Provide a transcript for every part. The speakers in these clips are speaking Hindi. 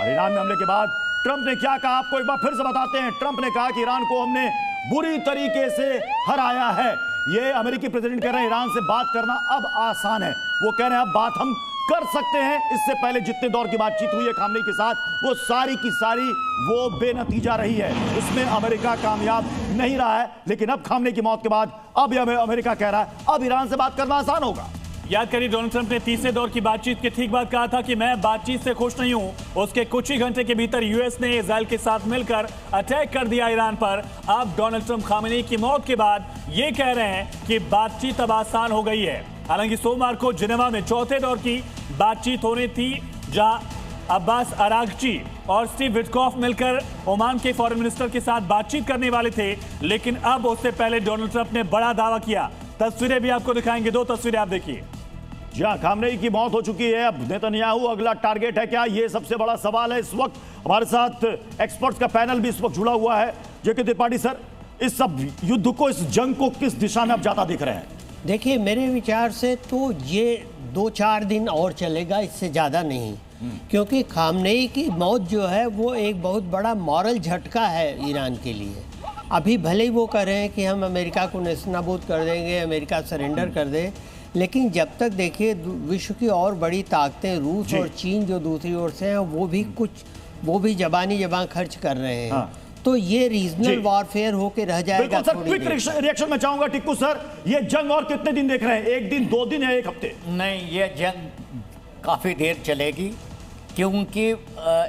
और ईरान में हमले के बाद ट्रंप ने क्या कहा, आपको एक बार फिर से बताते हैं। ट्रंप ने कहा कि ईरान को हमने बुरी तरीके से हराया है। ये अमेरिकी प्रेसिडेंट कह रहे हैं ईरान से बात करना अब आसान है। वो कह रहे हैं अब बात हम कर सकते हैं। इससे पहले जितने दौर की बातचीत हुई है खामनेई के साथ, वो सारी की सारी वो बेनतीजा रही है। उसमें अमेरिका कामयाब नहीं रहा है। लेकिन अब खामनेई की मौत के बाद अब यह अमेरिका कह रहा है अब ईरान से बात करना आसान होगा। याद करिए, डोनाल्ड ट्रंप ने तीसरे दौर की बातचीत के ठीक बाद कहा था कि मैं बातचीत से खुश नहीं हूं। उसके कुछ ही घंटे के भीतर यूएस ने इजराइल के साथ मिलकर अटैक कर दिया ईरान पर। अब डोनाल्ड ट्रंप खामनेई की मौत के बाद ये कह रहे हैं कि बातचीत अब आसान हो गई है। हालांकि सोमवार को जिनेवा में चौथे दौर की बातचीत होनी थी, जहां अब्बास अरागची और स्टीव विटकॉफ मिलकर ओमान के फॉरेन मिनिस्टर के साथ बातचीत करने वाले थे। लेकिन अब उससे पहले डोनाल्ड ट्रंप ने बड़ा दावा किया। तस्वीरें भी आपको दिखाएंगे, दो तस्वीरें आप देखिए। जी हाँ, खामनेई की मौत हो चुकी है। अब नेतन्याहू अगला टारगेट है क्या, ये सबसे बड़ा सवाल है। इस वक्त हमारे साथ एक्सपर्ट्स का पैनल भी इस वक्त जुड़ा हुआ है। जेके त्रिपाठी सर, इस सब युद्ध को, इस जंग को किस दिशा में आप ज्यादा दिख रहे हैं? देखिए, मेरे विचार से तो ये 2-4 दिन और चलेगा, इससे ज़्यादा नहीं। क्योंकि खामनेई की मौत जो है वो एक बहुत बड़ा मॉरल झटका है ईरान के लिए। अभी भले ही वो कह रहे हैं कि हम अमेरिका को नेस्तनाबूद कर देंगे, अमेरिका सरेंडर कर दे, लेकिन जब तक देखिए विश्व की और बड़ी ताकतें रूस और चीन जो दूसरी ओर से हैं वो भी जबान खर्च कर रहे हैं। हाँ। तो ये रीजनल वॉरफेयर होके रह जाएगा। सर, क्विक रिएक्शन में चाहूंगा टिक्कू सर, ये जंग और कितने दिन देख रहे हैं? 1 दिन, 2 दिन या 1 हफ्ते? नहीं, ये जंग काफ़ी देर चलेगी, क्योंकि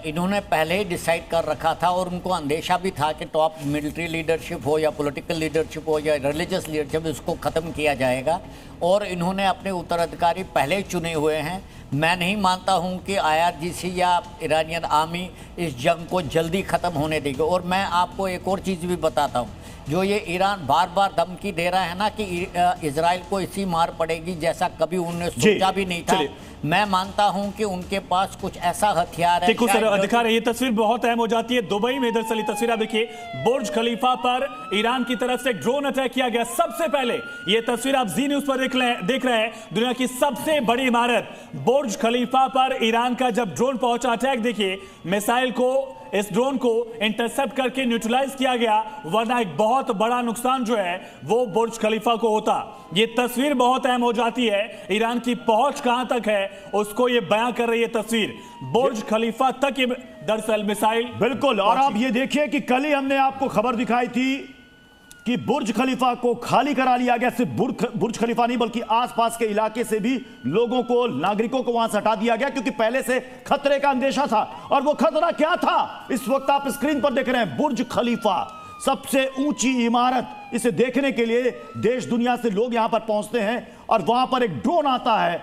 इन्होंने पहले ही डिसाइड कर रखा था और उनको अंदेशा भी था कि टॉप मिलिट्री लीडरशिप हो या पॉलिटिकल लीडरशिप हो या रिलीजियस लीडरशिप, इसको ख़त्म किया जाएगा। और इन्होंने अपने उत्तराधिकारी पहले ही चुने हुए हैं। मैं नहीं मानता हूं कि IRGC या इरानियन आर्मी इस जंग को जल्दी ख़त्म होने देगी। और मैं आपको एक और चीज़ भी बताता हूं, जो ये ईरान बार बार धमकी दे रहा है ना कि इजराइल को इसी मार पड़ेगी, जैसा कभी उन्होंने सोचा भी नहीं था। मैं मानता हूं कि उनके पास कुछ ऐसा हथियार है। दिखा रहे, ये तस्वीर बहुत अहम हो जाती है। दुबई में दरअसल तस्वीर आप देखिए, बुर्ज खलीफा पर ईरान की तरफ से ड्रोन अटैक किया गया। सबसे पहले ये तस्वीर आप जी न्यूज पर देख रहे हैं। दुनिया की सबसे बड़ी इमारत बुर्ज खलीफा पर ईरान का जब ड्रोन पहुंचा, अटैक देखिए, मिसाइल को, इस ड्रोन को इंटरसेप्ट करके न्यूट्रलाइज किया गया, वरना एक बहुत बड़ा नुकसान जो है वो बुर्ज खलीफा को होता। ये तस्वीर बहुत अहम हो जाती है। ईरान की पहुंच कहां तक है उसको ये बयां कर रही है तस्वीर। बुर्ज खलीफा तक ये दरअसल मिसाइल बिल्कुल। और आप ये देखिए कि कल ही हमने आपको खबर दिखाई थी कि बुर्ज खलीफा को खाली करा लिया गया। सिर्फ बुर्ज खलीफा नहीं बल्कि आसपास के इलाके से भी लोगों को, नागरिकों को वहां से हटा दिया गया, क्योंकि पहले से खतरे का अंदेशा था। और वो खतरा क्या था, इस वक्त आप स्क्रीन पर देख रहे हैं। बुर्ज खलीफा, सबसे ऊंची इमारत। इसे देखने के लिए देश दुनिया से लोग यहां पर पहुंचते हैं और वहां पर एक ड्रोन आता है